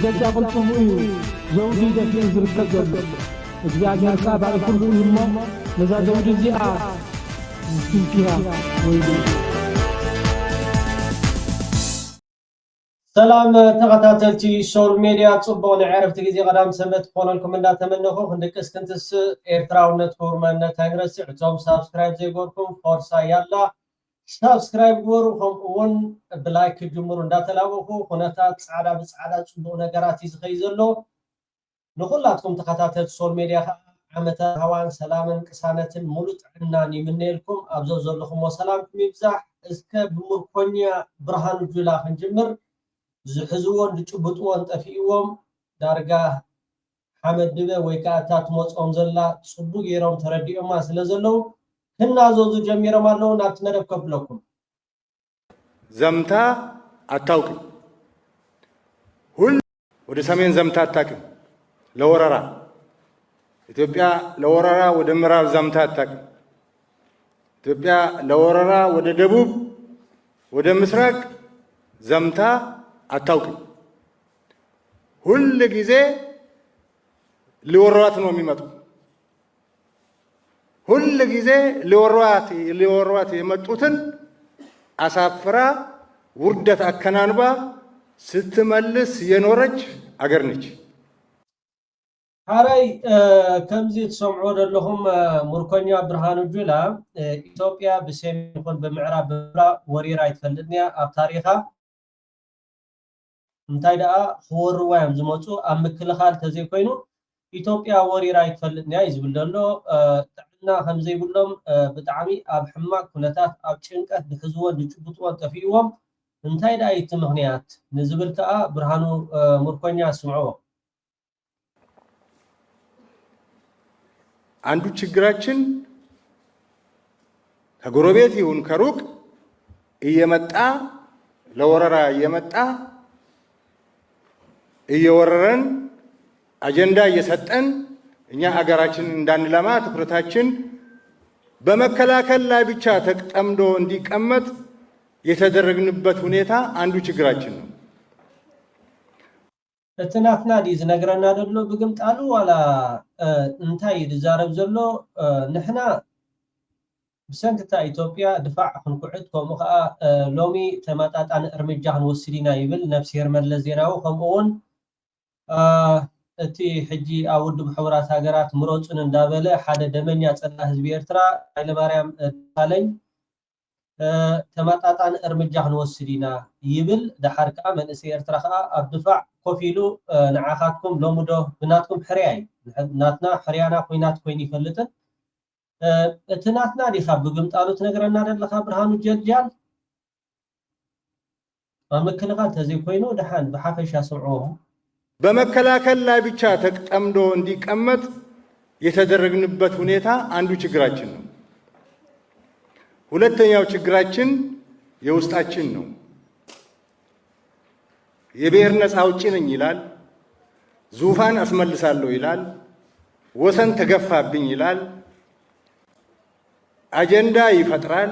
بدك قلتم زوجي دفي زركب ዘሎ እግዚአብሔር ካባል ሁሉ ይሞ ለዛ ዘውድ እዚኣ ትንኪያ ወይዶ ሰላም ተከታተልቲ ሶል ሚዲያ ጽቦን ዓረፍት ጊዜ ቀዳም ሰንበት ኮነልኩም እንዳተመነኹ እንደቀስ ክንትስ ኤርትራውነት ሆርማነት ታግረስ እቶም ሰብስክራይብ ዘይጎርኩም ፎርሳ ያላ ሰብስክራይብ ጎሩ ሆን ብላይክ ጅምሩ እንዳተላወኹ ሁነታት ጻዕዳ በጻዕዳ ጽቦ ነገራት ይዝኸይ ዘሎ ንኹላትኩም ተከታተልቲ ሶል ሚዲያ ዓመተ ሃዋን ሰላምን ቅሳነትን ሙሉጥ ዕናን ይምነልኩም ኣብዞ ዘለኹም ሰላምኩም ይብዛሕ እስከ ብሙርኮኛ ብርሃኑ ጁላ ክንጅምር ዝሕዝዎን ዝጭብጥዎን ጠፊእዎም ዳርጋ ሓመድ ድበ ወይ ካታት ሞጾም ዘላ ጽቡ ጌሮም ተረዲኦማ ስለዘለው ክናዘዙ ጀሚሮም አለው ናብቲ መደብ ከፍለኩም ዘምታ አታውቅም ሁሉ ወደ ሰሜን ዘምታ አታውቅም ለወረራ ኢትዮጵያ ለወረራ ወደ ምዕራብ ዘምታ አታውቅም ኢትዮጵያ ለወረራ ወደ ደቡብ ወደ ምስራቅ ዘምታ አታውቅም ሁሉ ጊዜ ሊወሯት ነው የሚመጡ ሁሉ ጊዜ ሊወሯት የመጡትን አሳፍራ ውርደት አከናንባ ስትመልስ የኖረች አገር ነች ሃራይ ከምዚ ተሰምዑ ደለኹም ሙርኮኛ ብርሃኑ ጁላ ኢትዮጵያ በሰሜን ይኹን በምዕራብ ወሪራ ይትፈልጥንያ ኣብ ታሪኻ እንታይ ደኣ ክወርዋዮም ዝመፁ ኣብ ምክልኻል ተዘይኮይኑ ኢትዮጵያ ወሪራ ይትፈልጥንያ ይዝብል ዘሎ ጥዕና ከምዘይብሎም ብጣዕሚ ኣብ ሕማቅ ኩነታት ኣብ ጭንቀት ዝሕዝዎን ዝጭብጥዎን ጠፊእዎም እንታይ ደኣ እቲ ምክንያት ንዝብል ከዓ ብርሃኑ ሙርኮኛ ስምዑዎ አንዱ ችግራችን ከጎረቤት ይሁን ከሩቅ እየመጣ ለወረራ እየመጣ እየወረረን አጀንዳ እየሰጠን እኛ አገራችን እንዳንለማ ትኩረታችን በመከላከል ላይ ብቻ ተጠምዶ እንዲቀመጥ የተደረግንበት ሁኔታ አንዱ ችግራችን ነው እትናትና ዲዝ ነገረና ደሎ ብግምጣሉ ዋላ እንታይ ይዛረብ ዘሎ ንሕና ብሰንክታ ኢትዮጵያ ድፋዕ ክንኩዕት ከምኡ ከዓ ሎሚ ተመጣጣን እርምጃ ክንወስድ ኢና ይብል ነፍሲር መለስ ዜናዊ ከምኡውን እቲ ሕጂ ኣብ ውድብ ሕብራት ሃገራት ምሮፅን እንዳበለ ሓደ ደመኛ ፀላ ህዝቢ ኤርትራ ኃይለማርያም ደሳለኝ ተመጣጣን እርምጃ ክንወስድ ኢና ይብል ድሓር ከዓ መንእሰይ ኤርትራ ከዓ ኣብ ድፋዕ ኮፍ ኢሉ ንዓኻትኩም ሎሙዶ ብናትኩም ሕርያይ ናትና ሕርያና ኮይናት ኮይኑ ይፈልጥን እቲ ናትና ዲኻ ብግምጣሉ ትነግረና ደለኻ ብርሃኑ ጀልጃል ኣብ ምክልኻል ተዘይኮይኑ ድሓን ብሓፈሻ ስምዑዎ በመከላከል ላይ ብቻ ተጠምዶ እንዲቀመጥ የተደረግንበት ሁኔታ አንዱ ችግራችን ነው ሁለተኛው ችግራችን የውስጣችን ነው የብሔር ነፃ አውጪ ነኝ ይላል ዙፋን አስመልሳለሁ ይላል ወሰን ተገፋብኝ ይላል አጀንዳ ይፈጥራል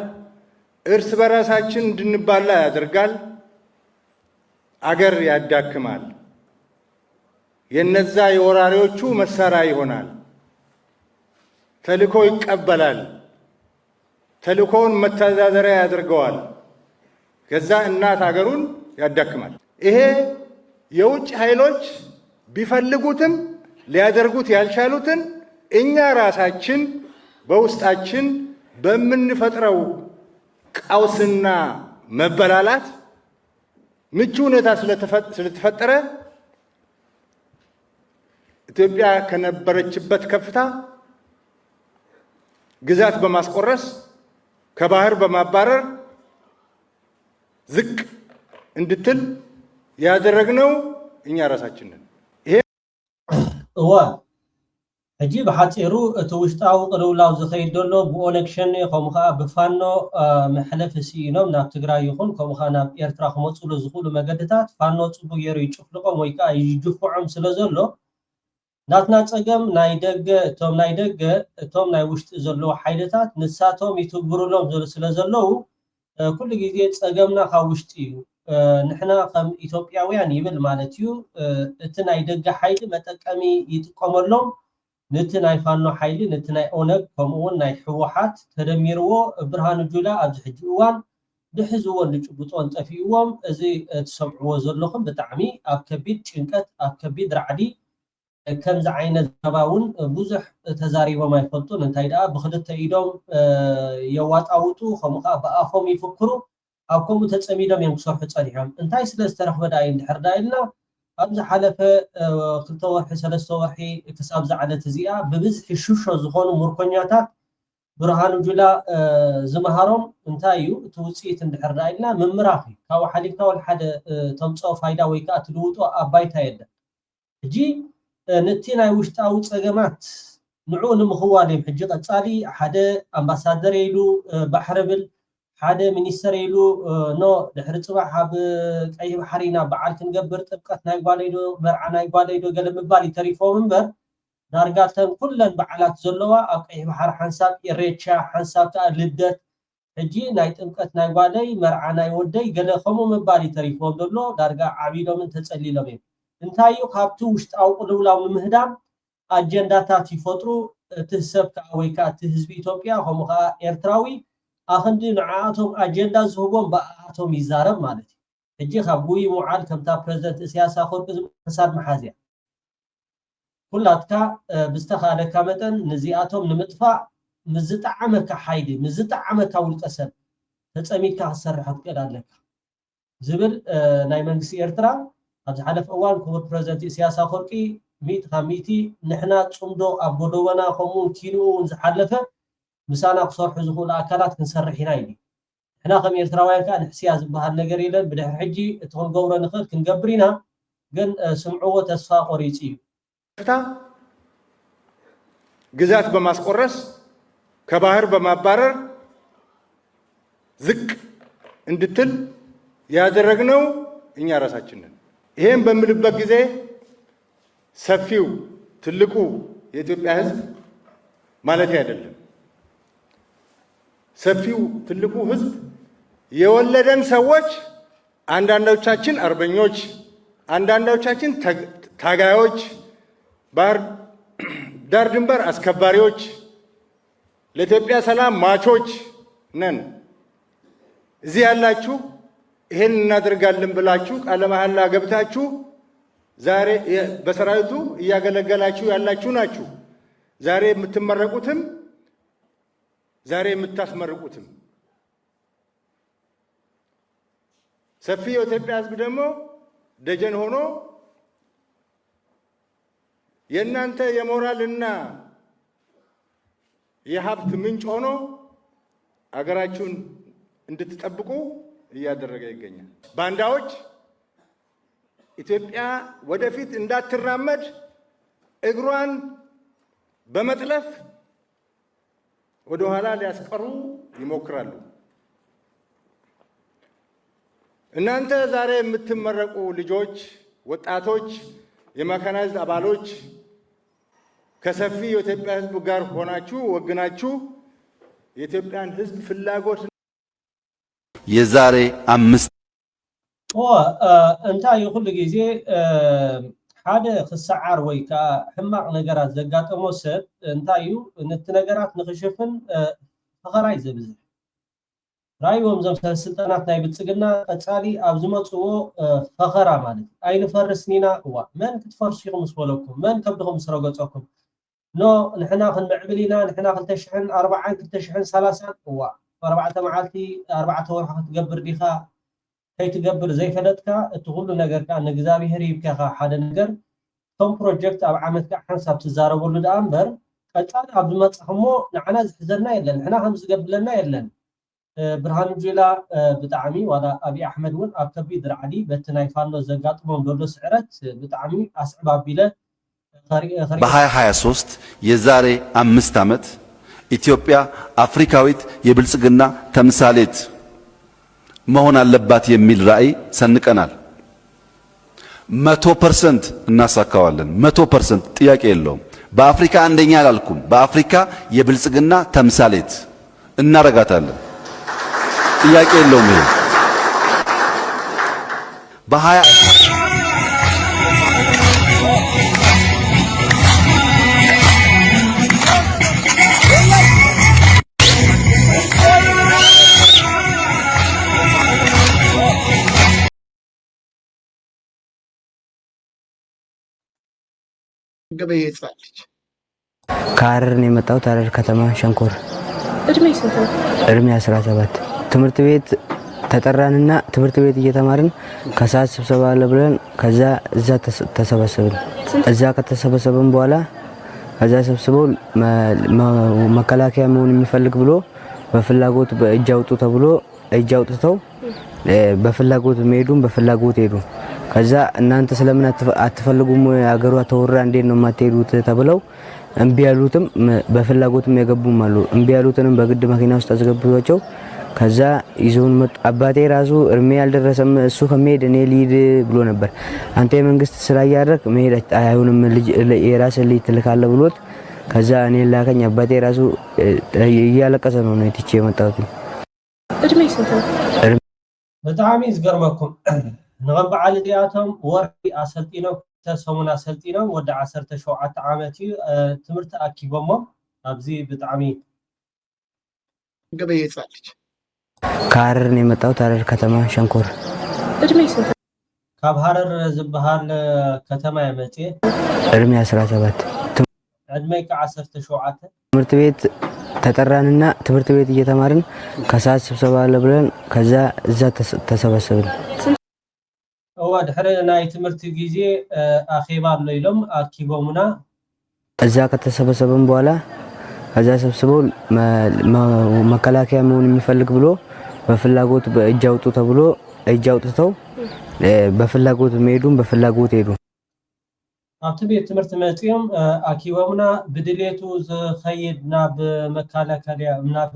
እርስ በራሳችን እንድንባላ ያደርጋል አገር ያዳክማል የነዛ የወራሪዎቹ መሳሪያ ይሆናል ተልኮ ይቀበላል ተልኮውን መተዳደሪያ ያደርገዋል ከዛ እናት አገሩን ያዳክማል ይሄ የውጭ ኃይሎች ቢፈልጉትም ሊያደርጉት ያልቻሉትን እኛ ራሳችን በውስጣችን በመንፈጥረው ቀውስና መበላላት ምቹ ሁኔታ ስለተፈጠረ ኢትዮጵያ ከነበረችበት ከፍታ ግዛት በማስቆረስ ከባህር በማባረር ዝቅ እንድትል ያደረግነው እኛ ራሳችን ነን ይሄ ሕጂ ብሓፂሩ እቲ ውሽጣዊ ቅልውላው ዝኸይድ ዘሎ ብኦነግሸን ከምኡ ከዓ ብፋኖ መሕለፊ ሲኢኖም ናብ ትግራይ ይኹን ከምኡ ከዓ ናብ ኤርትራ ክመፅሉ ዝኽእሉ መገድታት ፋኖ ፅቡቅ ገይሩ ይጭፍልቆም ወይ ከዓ ይጅፍዖም ስለ ዘሎ ናትና ፀገም ናይ ደገ እቶም ናይ ውሽጢ ዘለዎ ሓይልታት ንሳቶም ይትግብሩሎም ስለ ዘለው ኩሉ ግዜ ፀገምና ካብ ውሽጢ እዩ نحنا كم إثيوبياويان يبل مالتيو اتنا يدق حيل متقمي يتقمرلهم نتنا يفانو حيل نتنا اونق كمون ناي حوحات تدميرو برهان جولا ابز حجوان دحزو لجبطون طفيوم ازي تسمعوا زلكم بتعمي اب كبيد ጭንቀት اب كبيد رعدي كم زعينه زباون بوزح تزاريبو ما يفلطون انتي دا بخدت ايدوم يواطاوطو خمقا بافهم يفكروا أبكم تسميدهم ينقصر حصانهم انتي سلسترخ بداي اندحر دايلنا ابز حلفه كلتور حسلستور حي كساب زعله تزيا ببزح شوشو زخونو مركونياتات برهان جولا زمهارهم انتايو توصيت اندحر دايلنا ممراخي كاو حليفتا والحد تمصو فايدا ويكا تلوطو ابايتا يد جي نتينا وشتاو صغمات نعون مخوالي حجي قصالي حدا امباسادر يلو بحربل حدا مينستر يلو نو دحر صباح حب قي بحرينا بعال كنغبر طبقت ناي غاليدو مرعا ناي غاليدو قلب بالي تريفو منبر دارغاتن كلن بعالات زلوا اب قي بحر حنساب يريتشا حنساب تا لدت حجي ناي طبقت ناي غالي مرعا ناي ودي قلخمو مبالي تريفو دلو دارغا عبيدو من تصليلو انتايو كابتو وشت او قدولاو مهدام اجنداتات يفطرو تسبك ويكا تحزب ኢትዮጵያ همغا ኤርትራዊ اخندي نعاتهم اجندا زهبون بااتهم يزارب مالتي اجي خبوي معاد كمتا بريزيدنت سياسه خلق حساب محازيا كلاتكا بستخاله كمتن نزياتهم نمطفا مزطعمك حيدي مزطعمك ولقسن تصميتك حسرحت قدالك زبل ناي منغسي ኤርትራ ابز حلف اوان كبر بريزيدنت سياسه خلقي ميت خميتي نحنا صمدو ابودونا خمون كيلو نزحلفه مسانا قصرح زخول اكلات كنسرحينا يدي احنا كم ኤርትራውያን كان حسياز بهال ነገር የለን بدحر حجي تكون قوره نخل كنقبرينا ግን سمعوا ተስፋ ቆሪጪ ግዛት በማስቆረስ ከባህር በማባረር ዝቅ እንድትል ያደረግነው እኛ ራሳችን ነን። ይሄን በምልበት ጊዜ ሰፊው ትልቁ የኢትዮጵያ ህዝብ ማለት አይደለም። ሰፊው ትልቁ ህዝብ የወለደን ሰዎች አንዳንዶቻችን አርበኞች፣ አንዳንዶቻችን ታጋዮች፣ ዳር ድንበር አስከባሪዎች፣ ለኢትዮጵያ ሰላም ማቾች ነን። እዚህ ያላችሁ ይሄን እናደርጋለን ብላችሁ ቃለ መሐላ ገብታችሁ ዛሬ በሰራዊቱ እያገለገላችሁ ያላችሁ ናችሁ። ዛሬ የምትመረቁትም ዛሬ የምታስመርቁትም ሰፊ የኢትዮጵያ ህዝብ ደግሞ ደጀን ሆኖ የእናንተ የሞራልና የሀብት ምንጭ ሆኖ አገራችሁን እንድትጠብቁ እያደረገ ይገኛል። ባንዳዎች ኢትዮጵያ ወደፊት እንዳትራመድ እግሯን በመጥለፍ ወደ ኋላ ሊያስቀሩ ይሞክራሉ። እናንተ ዛሬ የምትመረቁ ልጆች፣ ወጣቶች፣ የመካናይዝድ አባሎች ከሰፊ የኢትዮጵያ ህዝብ ጋር ሆናችሁ ወግናችሁ የኢትዮጵያን ህዝብ ፍላጎት የዛሬ 5 انت يقول ጊዜ ሓደ ክሳዓር ወይ ከዓ ሕማቅ ነገራት ዘጋጠሞ ሰብ እንታዩ ነቲ ነገራት ንክሽፍን ፈኸራይ ዘብዝሕ ራይዎም ዘም ስልጣናት ናይ ብልጽግና ቀጻሊ ኣብ ዝመጽዎ ፈኸራ ማለት ኣይንፈርስኒና እዋ መን ክትፈርሲኹም ስበለኩም መን ከብድኹም ስረገጸኩም ኖ ንሕና ክንምዕብል ኢና ንሕና 2040 2030 እዋ 4 መዓልቲ 4 ወርሒ ክትገብር ዲኻ ከይትገብር ዘይፈለጥካ እቲ ሁሉ ነገርካ ንእግዚአብሔር ይብካኻ ሓደ ነገር ቶም ፕሮጀክት ኣብ ዓመትካ ሓንሳብ ትዛረበሉ ዳ እምበር ቀጻሊ ኣብ ዝመጽእሞ ንዓና ዝሕዘና የለን ንሕና ከም ዝገብለና የለን ብርሃኑ ጁላ ብጣዕሚ ዋላ አብይ አሕመድ ወን ኣብ ከቢድ ራዕዲ በቲ ናይ ፋኖ ዘጋጥሞም ዘሎ ስዕረት ብጣዕሚ አስዕባቢለ በ2023 የዛሬ 5 ዓመት ኢትዮጵያ አፍሪካዊት የብልጽግና ተምሳሌት መሆን አለባት የሚል ራዕይ ሰንቀናል። 100% እናሳካዋለን። 100% ጥያቄ የለውም። በአፍሪካ አንደኛ አላልኩም። በአፍሪካ የብልጽግና ተምሳሌት እናረጋታለን። ጥያቄ የለውም። ይሄ በ20 ገበየ ይጻልች ከሐረር ነው የመጣሁት። ሐረር ከተማ ሸንኮር። እድሜ ስንት ነው? እድሜ 17። ትምህርት ቤት ተጠራንና ትምህርት ቤት እየተማርን ከሰዓት ስብሰባ አለ ብለን ከዛ እዛ ተሰበሰብን። እዛ ከተሰበሰብን በኋላ ከዛ ሰብስበው መከላከያ መሆን የሚፈልግ ብሎ በፍላጎት በእጅ አውጡ ተብሎ እጅ አውጥተው በፍላጎት መሄዱን በፍላጎት ሄዱ። ከዛ እናንተ ስለምን አትፈልጉም አገሯ ተወራ እንዴት ነው የማትሄዱት ተብለው እምቢ ያሉትም በፍላጎትም የገቡም አሉ። እምቢ ያሉትንም በግድ መኪና ውስጥ አስገብቷቸው ከዛ ይዞን መጡ። አባቴ ራሱ እርሜ ያልደረሰም እሱ ከመሄድ እኔ ልሂድ ብሎ ነበር። አንተ የመንግስት ስራ እያደረክ መሄድ አይሆንም ልጅ የራስህ ልጅ ትልካለህ ብሎት ከዛ እኔ ላከኝ። አባቴ ራሱ እያለቀሰ ነው ትቼ የመጣሁት። እድሜ ስንት ነው? ብጣዕሚ ዝገርመኩም ንቐበዓል እዚኣቶም ወርሒ ኣሰልጢኖም ሰሙን ኣሰልጢኖም ወዲ 17 ዓመት እዩ ትምህርቲ ኣኪቦሞም ኣብዚ ብጣዕሚ ገበየ ይጻልች ከሐረር ነው የመጣሁት። ሐረር ከተማ ሸንኮር። እድሜ ስንት ነው? ካብ ሃረር ዝበሃል ከተማ የመጽ እድሜ 17። ዕድመይ ከ17 ትምህርት ቤት ተጠራንና ትምህርት ቤት እየተማርን ከሰዓት ስብሰባ አለ ብለን ከዛ እዛ ተሰበሰብን። እዋ ድሕሪ ናይ ትምህርቲ ጊዜ ኣኼባ ኣሎ ኢሎም ኣኪቦሙና እዛ ከተሰበሰብን በኋላ ከዛ ሰብስበው መከላከያ መሆን የሚፈልግ ብሎ በፍላጎት በእጅ አውጡ ተብሎ እጅ አውጥተው በፍላጎት መሄዱን በፍላጎት ሄዱ። ኣብቲ ቤት ትምህርቲ መጽኦም ኣኪቦሙና ብድሌቱ ዝኸይድ ናብ መከላከያ ናብ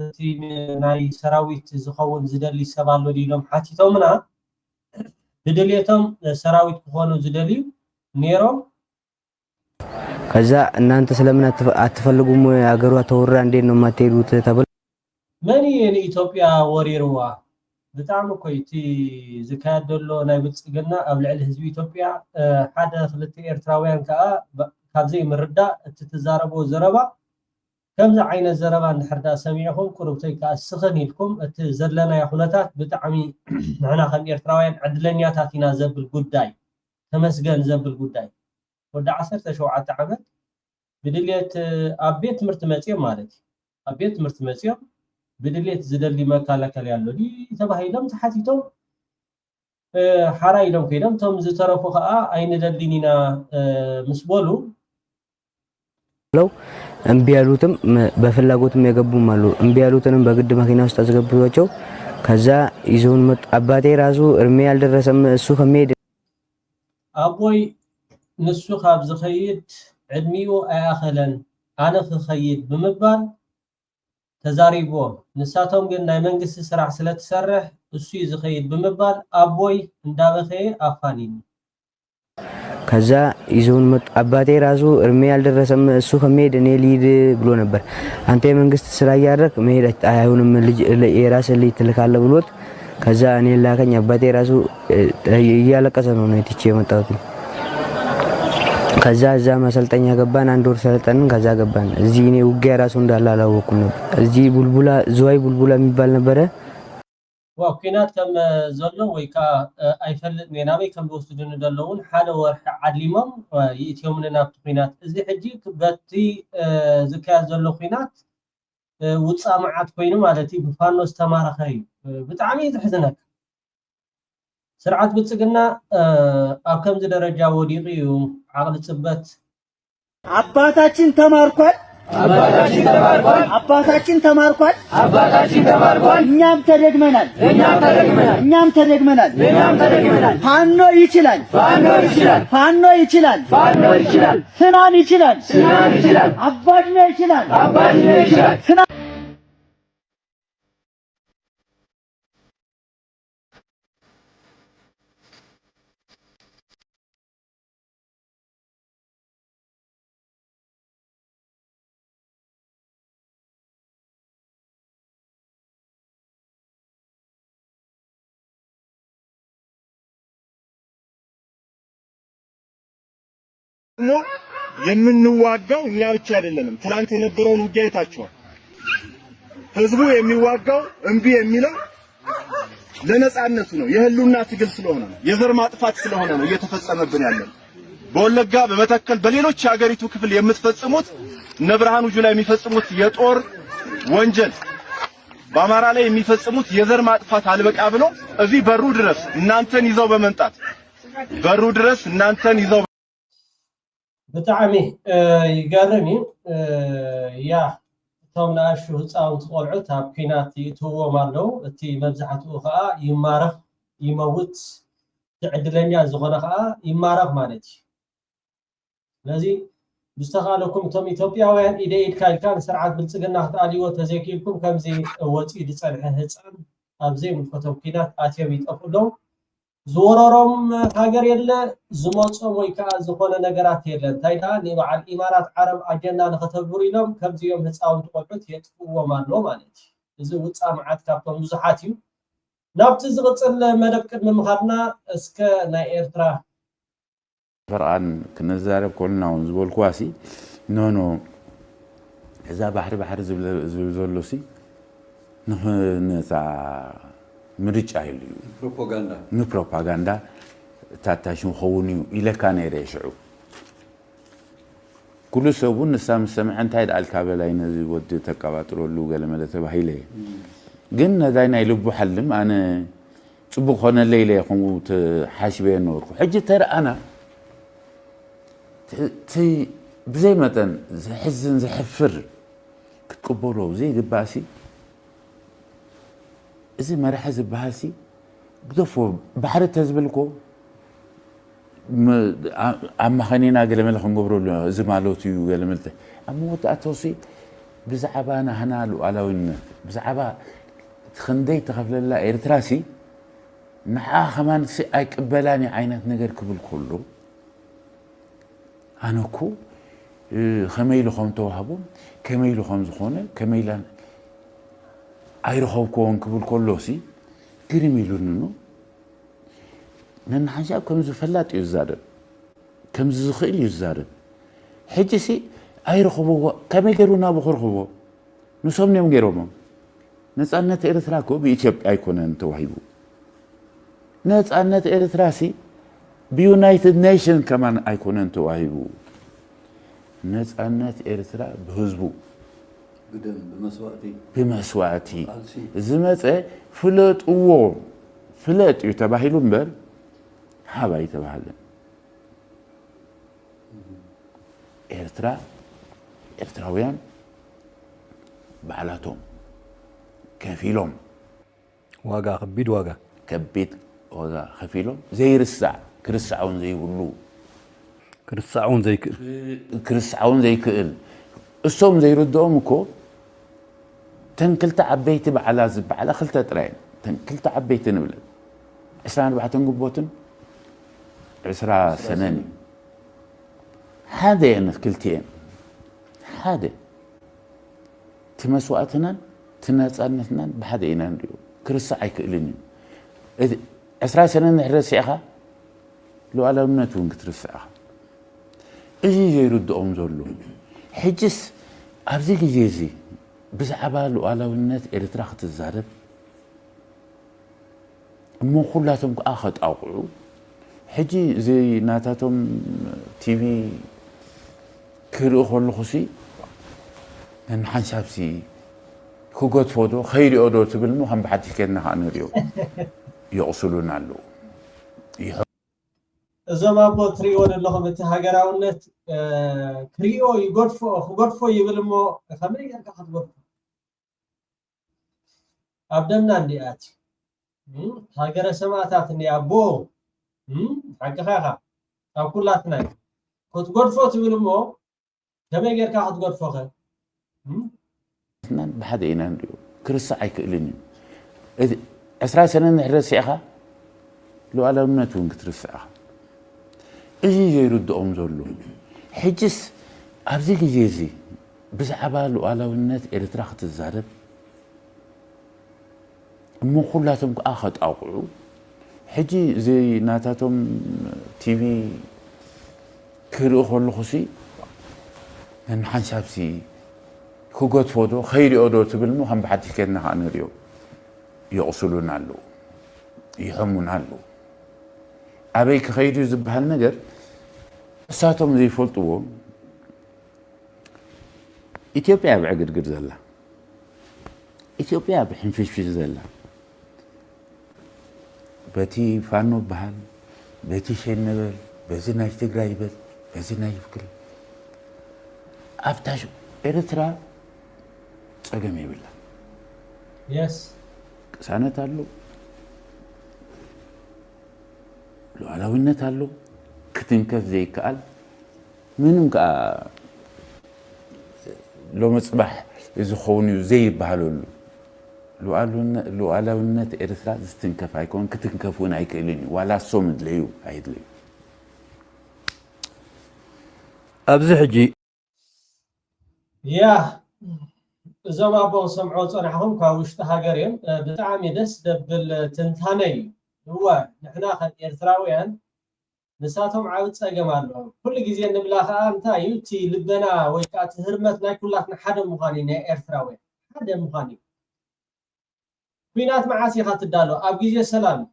ናይ ሰራዊት ዝኸውን ዝደሊ ሰብ ኣሎ ኢሎም ሓቲቶምና ብድሌቶም ሰራዊት ክኾኑ ዝደልዩ ነይሮም። ከዛ እናንተ ስለምን አትፈልጉም አገሯ ተወራ እንዴት ነው የማትሄዱት ተብሎ መን የኢትዮጵያ ወሪርዋ ብጣዕሚ ኮይቲ ዝካየድ ዘሎ ናይ ብልጽግና ኣብ ልዕሊ ህዝቢ ኢትዮጵያ ሓደ ክልተ ኤርትራውያን ከዓ ካብዘይ ምርዳእ እቲ ትዛረቦ ዘረባ ከምዚ ዓይነት ዘረባ እንድሕርዳ ሰሚዕኹም ቁርብተይ ከዓ ስኽን ኢልኩም እቲ ዘለናዮ ኩነታት ብጣዕሚ ንሕና ከም ኤርትራውያን ዕድለኛታት ኢና ዘብል ጉዳይ ተመስገን ዘብል ጉዳይ ወዲ 17 ዓመት ብድሌት ኣብ ቤት ትምህርቲ መጽኦም ማለት ኣብ ቤት ትምህርቲ መጽኦም ብድሌት ዝደሊ መከላከል ያለው ተባሂሎም ተሓቲቶም ሓራ ኢሎም ከይዶም ቶም ዝተረፉ ከዓ ኣይንደሊኒና ምስ በሉ እምቢ ያሉትም በፍላጎትም የገቡም አሉ። እምቢ ያሉትንም በግድ መኪና ውስጥ አስገብቷቸው ከዛ ይዞን መጡ። አባቴ ራሱ እርሜ ያልደረሰም እሱ ከመሄድ ኣቦይ ንሱ ካብ ዝኸይድ ዕድሚኡ ኣያኸለን ኣነ ክኸይድ ብምባል ተዛሪቦም ንሳቶም ግን ናይ መንግስቲ ስራሕ ስለትሰርሕ እሱ ዝኸይድ ብምባል ኣቦይ እንዳበኸየ ኣፋኒኒ ከዛ ይዞን መጡ። አባቴ ራሱ እርሜ ያልደረሰም እሱ ከመሄድ እኔ ልሂድ ብሎ ነበር። አንተ የመንግስት ስራ እያደረክ መሄድ አይሆንም ልጅ የራስህ ልጅ ትልካለህ ብሎት ከዛ እኔ ላከኝ። አባቴ ራሱ እያለቀሰ ነው ትቼ የመጣሁት። ከዛ እዛ ማሰልጠኛ ገባን። አንድ ወር ሰለጠንን። ከዛ ገባን። እዚህ እኔ ውጊያ ራሱ እንዳለ አላወኩም ነበር። እዚህ ቡልቡላ ዝዋይ ቡልቡላ የሚባል ነበረ። ዋው ኩናት ከም ዘሎ ወይ ከዓ ኣይፈልጥ ናበይ ከም ዝወስዱን ዘለውን ሓደ ወርሒ ዓድሊሞም ይእትዮም ናብቲ ኩናት እዚ ሕጂ በቲ ዝካየድ ዘሎ ኩናት ውፃእ መዓት ኮይኑ ማለት እዩ ብፋኖ ዝተማረኸ እዩ። ብጣዕሚ ዝሕዝነካ ስርዓት ብልጽግና ኣብ ከምዚ ደረጃ ወዲቑ እዩ። ዓቕሊ ጽበት አባታችን ተማርኳል። አባታችን ተማርኳል። እኛም ተደግመናል። ፋኖ ይችላል። ፋኖ ይችላል። ስናን ይችላል። አባጅነ ይችላል። ደግሞ የምንዋጋው እኛ ብቻ አይደለንም። ትናንት የነበረውን ውጊያ አይታችኋል። ህዝቡ የሚዋጋው እምቢ የሚለው ለነጻነቱ ነው። የህሉና ትግል ስለሆነ ነው። የዘር ማጥፋት ስለሆነ ነው እየተፈጸመብን ያለው። በወለጋ በመተከል በሌሎች የሀገሪቱ ክፍል የምትፈጽሙት እነ ብርሃኑ ጁላ የሚፈጽሙት የጦር ወንጀል በአማራ ላይ የሚፈጽሙት የዘር ማጥፋት አልበቃ ብሎ እዚህ በሩ ድረስ እናንተን ይዘው በመንጣት በሩ ድረስ እናንተን ይዘው ብጣዕሚ ይገርም ያ ተምናሹ ህፃውንቲ ቆልዑት ኣብ ኩናት ይእትውዎም ኣለው እቲ መብዛሕትኡ ከዓ ይማረኽ ይመውት ትዕድለኛ ዝኾነ ከዓ ይማረኽ ማለት እዩ ስለዚ ብዝተኻለኩም እቶም ኢትዮጵያውያን ኢደ ኢድ ካልካ ንስርዓት ብልፅግና ክትኣልይዎ ተዘይኪልኩም ከምዚ ወፂኡ ዝፀንሐ ህፃን ኣብዘይ ምልከቶም ኩናት ኣትዮም ይጠፍሎም ዝወረሮም ሃገር የለ ዝመፆም ወይ ከዓ ዝኾነ ነገራት የለ እንታይ ደኣ ንበዓል ኢማራት ዓረብ ኣጀንዳ ንኸተግብሩ ኢሎም ከምዚኦም ህፃውንቲ ቆልዑት የጥፍዎም ኣሎ ማለት እዩ እዚ ውፃእ መዓት ካብቶም ብዙሓት እዩ ናብቲ ዝቕፅል መደብ ቅድሚ ምኻድና እስከ ናይ ኤርትራ فرقان كنزارب كلنا ونزبول كواسي نو إذا بحر زبلزولوسي نسا مريج عيلي بروباغندا تاتاشون خوني إلى كان يريشعو كل سوون نسام سمعن تايد الكابلين زي ودي تكاباترو اللوغة لما تبهيلي قلنا داينا يلبو حلم أنا صبح هنا الليلة يخون حاشبين نور حجي ترى أنا تي بزي مثلا حزن زحفر كتقبلوا زي دباسي إذا ما راح زباسي بدفوا بحر تزبلكو أما خلينا قال ملخ نقبروا زمالوتي وقال ملته أما وتأتوسي بزعبانا هنا لو على وين بزعبا تخندي تخاف لله إرتراسي معاه كمان أي قبلاني عينات نجر قبل كله أنا كو خميلو خم توهبو كميلو خم زخونة كميلان أيرخو كون قبل كله سي كريميلو ننو نن حاجة كم زفلات يزارب كم زخيل يزارب حجسي أيرخو كم يجرونا بخرخو نصوم يوم جروما نسألنا إرثراكو بيتشب أيكون توهيبو نسألنا إرثراسي بيونايتد نيشن كمان أيكون توهيبو نسألنا إرثرا بهزبو بدم بمسواتي زمت فلت ووم فلت يتباهلون بل حابا يتباهلون إرتراويان بعلاتهم كفيلهم واقع خبيد واقع كبيت واقع خفيلهم زي رسع كرسعون زي ولو كرسعون زي كرسعون زي كئل الصوم زي ردهم كو تنكلت عبيت بعلا زب على خلت ترين تنكلت عبيت نبلد إسرائيل بعتن قبوتن 10 سنين هذا يعني كلتين هذا تمسواتنا تناصرنا بحدا ينا نديو كرسع يكلني 10 سنين نحرسيها لو على منتون كترسعها اجي يردهم زلو حجس ابزي جيزي بزعبا لو على النت ارترا تزارب مو كلاتهم اخذ اوقعوا حجي زي ناتاتهم تي في كيلو خلو خسي من حنسابسي كوغوت فودو خيري اودو تبلمو هم بحد كنا هنريو يوصلون له እዞም ኣቦ ትሪእዎ ዘለኹም እቲ ሃገራውነት ክሪኦ ክጎድፎ ይብል እሞ ከመይ ጌርካ ክትጎድፎ ኣብ ደምና እንዲኣት ሃገረ ሰማዕታት እኒ ኣቦ ሓቂኻ ኢኻ ኣብ ኩላትና ክትጎድፎ ትብል እሞ ከመይ ጌርካ ክትጎድፎ ኸ ብሓደ ኢና ንሪኦ ክርስዕ ኣይክእልን እዩ 10 ሰነ ንሕረስ ኢኻ ሉዓላውነት እውን ክትርስዕ ኢኻ እዚ ዘይርድኦም ዘሎ ሕጅስ ኣብዚ ግዜ እዚ ብዛዕባ ሉዓላውነት ኤርትራ ክትዛረብ እሞ ኩላቶም ከዓ ከጣቕዑ ሕጂ እዚ ናታቶም ቲቪ كرو خلو خسي من حنساب سي كوغوت فودو خيري أودو تبلمو هم بحدي كنا هنريو يوصلون علو يهمون علو أبيك خيري زبها النجر ساتهم زي فلتو إثيوبيا بعقد قرزلا إثيوبيا بحنفش في زلا بتي فانو بحال بتي شين نبل بزنا يشتغل يبل بزنا يفكر أفتاشو إرترا تسقم يبلا يس سنة تالو لو على وين تالو كتنكف زي كأل منهم كا لو مصباح إذا خوني زي بحالولو لو على وين إرترا زستنكف هيكون كتنكفون هيكليني ولا صومد ليو هيدلي أبزح جي يا زما بو سمعوا صنعهم كاوشت هاجرين بتعامي دس دبل تنتاني هو نحنا خد إرتراويان نساتهم عاود ساقمالهم كل جزيان نبلاها أنتا يوتي لبنا ويكات هرمتنا كلاتنا حدا مخانينا إرتراويان حدا مخاني خينات معاسي خات الدالو أب جزي سلام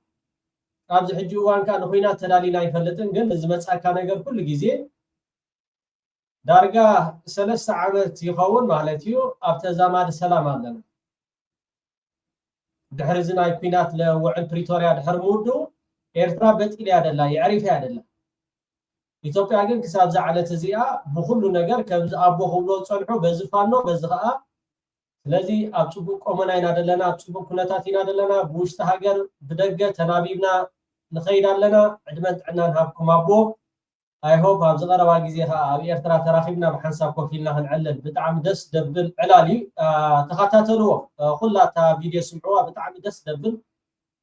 أب زحجوان كانوا خينات تلالينا يفلتن قل زمت كان يقول كل جزيان دارجا 3 عامات يخون مالتيو ابتزاماد سلام عندنا دحرزنا يكينات لوعن بريتوريا دحر مودو ኤርትራ በጥል ያደላ يعرف ያደላ ኢትዮጵያ ግን ክሳብ ዘዓለት እዚኣ በሁሉ ነገር ከብዝ አቦ ሁሉ ጸንሑ በዝፋኖ በዝኻ ስለዚህ አብጽቡ ቆመናይና ደለና አብጽቡ ኩነታት ይናደለና በውሽተ ሀገር በደገ ተናቢብና ንኸይዳለና ዕድመት ዕናን ሀብኩም አቦ I hope أبز غروا جزيها أبي إرترا تراخيبنا بحنساب كوفيلنا هنعلن بتعم دس دبل علالي تخاتاتلو خلاتا فيديو سمعوها بتعم دس دبل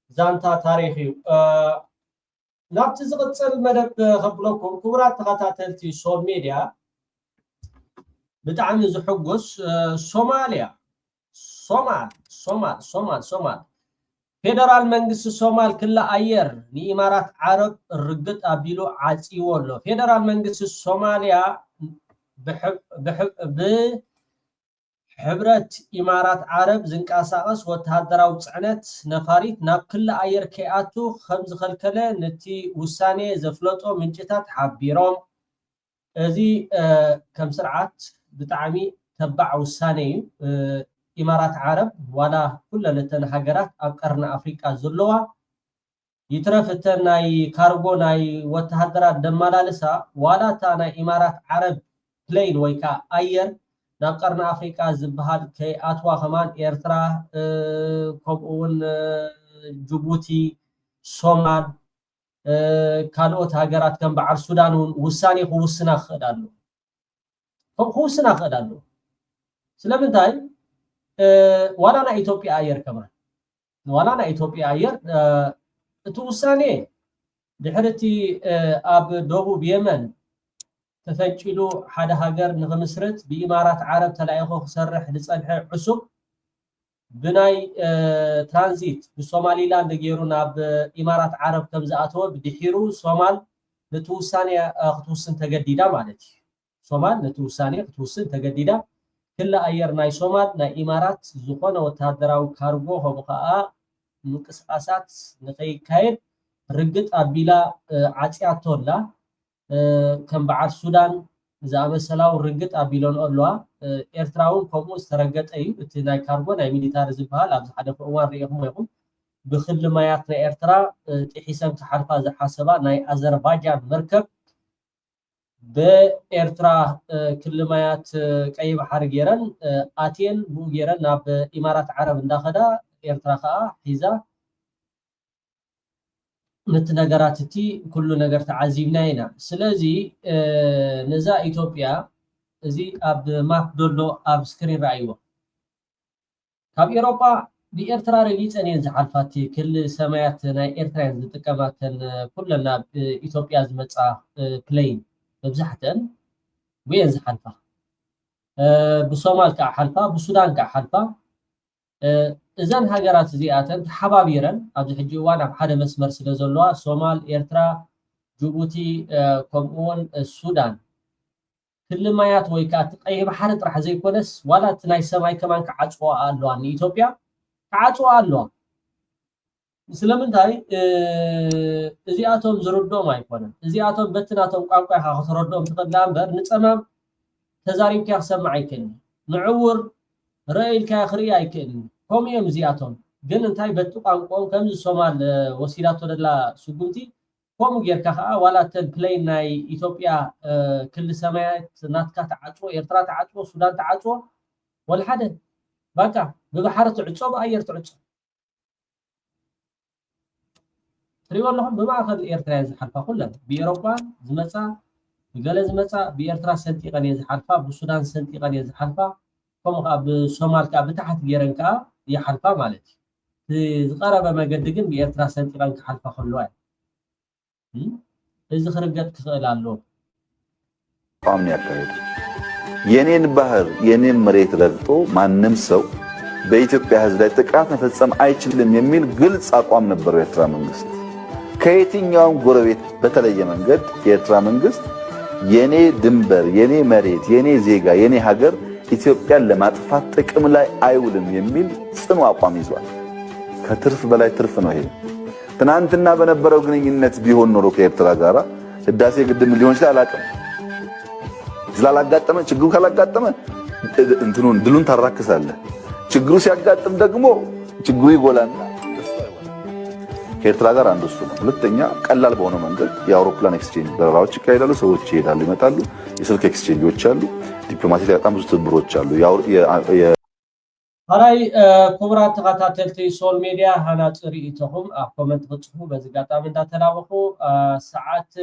زانتا تاريخي نابت زغتصل مدب خبلوكم كبرات تخاتاتلتي سول ميديا بتعم زحقوس صوماليا صومال فيدرال منجس الصومال كلا أير لإمارات عرب الرقت أبيلو عزيولو فيدرال منجس الصوماليا بحبرة إمارات عرب زنك أساقس وتهدراو تعنت نفاريت ناب كلا أير كياتو خمز خلكلا نتي وساني زفلوتو من جتات حبيروم ذي كم سرعات بتعمي تبع وساني إمارات عرب ولا كل لتن حجرات أقرنا أفريقيا زلوا يترفتن ناي كارغو ناي وتهدرات دمالالسا ولا تانا إمارات عرب بلين ويكا أير نقرنا أفريقيا زبهاد كي أتوا خمان إيرترا كوبون جيبوتي صومال كانوت حجرات كم بعر السودان وساني خوسنا خدالو سلامتاي ولا أنا إثيوبيا أير كمان ولا أنا إثيوبيا أير توساني دحرتي أب دوبو بيمن تفجلو حدا هاجر نغمسرت بإمارات عرب تلاقيه خسرح لصالح عسب بناي ترانزيت بالصومالي لاند جيرونا بإمارات عرب كم زاتو بدحيرو صومال نتوساني خطوسن تجديدا مالتي صومال نتوساني خطوسن تجديدا كل أير ناي صومال ناي إمارات زخونة وتهدراو كارغو هبقاء نقصقاسات نخي كايد رقت أبيلا عاتيات تولا كم بعد السودان زعم السلاو رقت أبيلون أولوا إرتراون كمو استرقت أي ناي كارغو ناي ميليتار زبها لابز حدا فأوان ريهم يقوم بخل ماياتنا إرترا تحيسان كحرفا زحاسبا ناي أزربايجان مركب بإرترا كل مايات كأي بحر جيران آتين بو جيران ناب إمارات عرب داخدا إرترا خاء حيزا نتنقراتتي كل نقر تعزيبنا هنا سلازي نزا إثيوبيا زي أب ماب دولو أب سكرين رأيوه كاب إيروبا بإرترا ريليز أن ينزع الفاتي كل سماياتنا إرترا ينزتكماتن كلنا بإثيوبيا زمتسا بلين ببزحتن وين زحلفة بصومال كحلفة بالسودان كحلفة إذن هاجرات زياتن حبابيرن أبز حجي وانا بحدا مسمر سلازلوا صومال إيرترا ጅቡቲ ከምኡውን ሱዳን ክልማያት ወይ ካት ቀይ ባህር ጥራሕ ዘይኮነስ ዋላት ናይ ሰማይ ከማን ከዓጽዋ ኣለዋ ንኢትዮጵያ ከዓጽዋ ኣለዋ ስለምንታይ እዚኣቶም ዝረዶም ኣይኮነን እዚኣቶም በትናቶም ቋንቋ ይኻ ከተረዶም ትኽእላ እምበር ንጸማም ተዛሪብካ ክሰማዕ ኣይክእልን ንዕውር ረእይልካ ክርኢ ኣይክእልን ከምኡ እዮም እዚኣቶም ግን እንታይ በቲ ቋንቋኦም ከምዚ ሶማል ወሲዳቶ ደላ ስጉምቲ ከምኡ ጌርካ ከዓ ዋላተን ፕሌን ናይ ኢትዮጵያ ክልል ሰማያት ናትካ ተዓጽዎ ኤርትራ ተዓጽዎ ሱዳን ተዓጽዎ ወልሓደ ባካ ብባሕሪ ትዕጾ ብኣየር ትዕጾ تريون لهم بمعرفة الإيرترا يزحلفا كلها بإوروبا زمسا بقالة زمسا بإيرترا سنتيقا يزحلفا بالسودان سنتيقا يزحلفا كما بالصومال كابتحت جيرنكا يحلفا مالتي تقرب ما قدقن بإيرترا سنتيقا كحلفا كلها إذا خرجت كسؤال له قامني أكيد ينين بحر ينين مريت رغطو ما نمسو በኢትዮጵያ ህዝብ ላይ ጥቃት መፈጸም አይችልም የሚል ግልጽ አቋም ነበር የኤርትራ መንግስት ከየትኛውም ጎረቤት በተለየ መንገድ የኤርትራ መንግስት የኔ ድንበር የኔ መሬት የኔ ዜጋ የኔ ሀገር ኢትዮጵያን ለማጥፋት ጥቅም ላይ አይውልም የሚል ጽኑ አቋም ይዟል ከትርፍ በላይ ትርፍ ነው ይሄ ትናንትና በነበረው ግንኙነት ቢሆን ኖሮ ከኤርትራ ጋራ ህዳሴ ግድብ ሊሆን ይችላል አላውቅም ስላላጋጠመ ችግሩ ካላጋጠመ እንትኑን ድሉን ታራክሳለህ ችግሩ ሲያጋጥም ደግሞ ችግሩ ይጎላና ከኤርትራ ጋር አንዱ እሱ ነው ሁለተኛ ቀላል በሆነ መንገድ የአውሮፕላን ኤክስቼንጅ በረራዎች ይካሄዳሉ ሰዎች ይሄዳሉ ይመጣሉ የስልክ ኤክስቼንጆች አሉ ዲፕሎማሲ ላይ በጣም ብዙ ትብብሮች አሉ هاي كبرات تخاتلتي سول ميديا هنا تريتهم كومنت بتصحوا بزقاطا من تلاوخو ساعات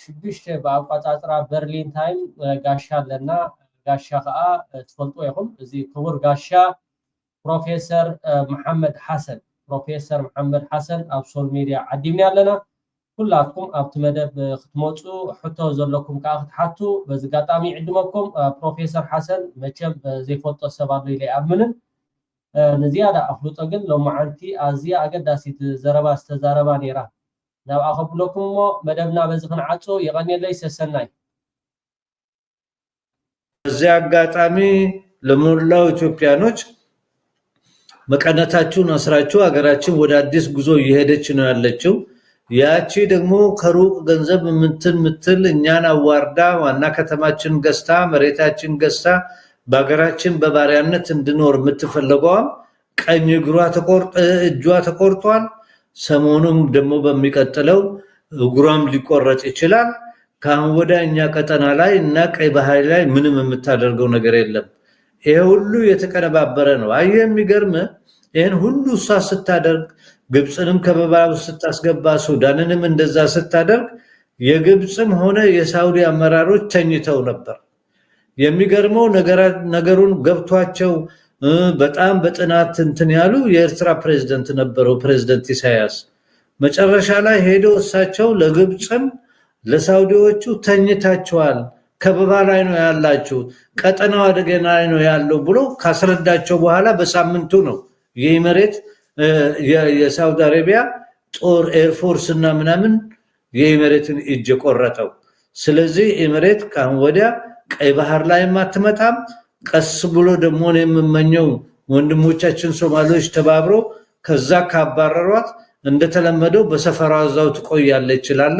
شبيش باقطاطرا برلين تايم غاشا لنا غاشا تفلطوا يهم زي كبر غاشا بروفيسور محمد حسن اب سول ميديا عديمنا لنا كلاتكم ابت مدب ختموصو حتو زلكم كاختحتو بزقاطامي عدمكم بروفيسور حسن مچم زي فوتو سباب لي امنن نزياده افلطو ግን لو معانتي ازيا اقداسي زربا استزاربا نيرا ناو اخبلكم مدبنا بزخن عصو يغني لي سسناي እዚህ አጋጣሚ ለሞላው ኢትዮጵያኖች መቀነታችሁን አስራችሁ ሀገራችን ወደ አዲስ ጉዞ እየሄደች ነው ያለችው ያቺ ደግሞ ከሩቅ ገንዘብ ምትል እኛን አዋርዳ ዋና ከተማችን ገስታ መሬታችን ገስታ በሀገራችን በባሪያነት እንድኖር ምትፈልገው ቀኝ እጇ ተቆርጧል ሰሞኑን ደግሞ በሚቀጥለው እግሯም ሊቆረጥ ይችላል ካሁን ወዳኛ ቀጠና ላይ እና ቀይ ባህር ላይ ምንም የምታደርገው ነገር የለም ይሄ ሁሉ የተቀነባበረ ነው የሚገርም ይሄን ሁሉ ስታደርግ ግብጽንም ከበባው ስታስገባ ሱዳንንም እንደዛ ስታደርግ የግብጽም ሆነ የሳውዲ አመራሮች ተኝተው ነበር የሚገርመው ነገሩን ገብቷቸው በጣም በጥናት እንትን ያሉ የኤርትራ ፕሬዝዳንት ነበረው ፕሬዝዳንት ኢሳያስ መጨረሻ ላይ ሄዶ እሳቸው ለግብጽም ለሳውዲዎቹ ተኝታቸዋል ከበባ ላይ ነው ያላችሁ ቀጠናው አደገና ላይ ነው ያለው ብሎ ካስረዳቸው በኋላ በሳምንቱ ነው የኢሚሬት የሳውዲ አረቢያ ጦር ኤርፎርስ እና ምናምን የኢሚሬትን እጅ ቆረጠው ስለዚህ ኢሚሬት ካሁን ወዲያ ቀይ ባህር ላይ ማትመጣም ቀስ ብሎ ደግሞ ነው የምመኘው ወንድሞቻችን ሶማሌዎች ተባብሮ ከዛ ካባረሯት እንደተለመደው በሰፈራው ዛው ትቆያለች ይላል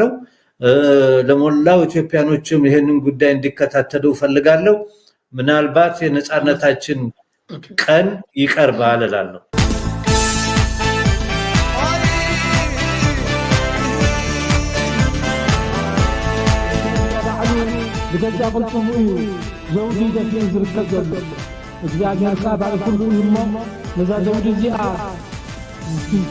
ለሞላው ኢትዮጵያኖችም ይሄንን ጉዳይ እንዲከታተሉ ፈልጋለሁ ምናልባት የነጻነታችን ቀን ይቀርባል እላለሁ بجد قلتم زوجي دفين زركب እግዚአብሔር ካባል ሁሉ ይሞ ለዛ ዘውድ ዚአ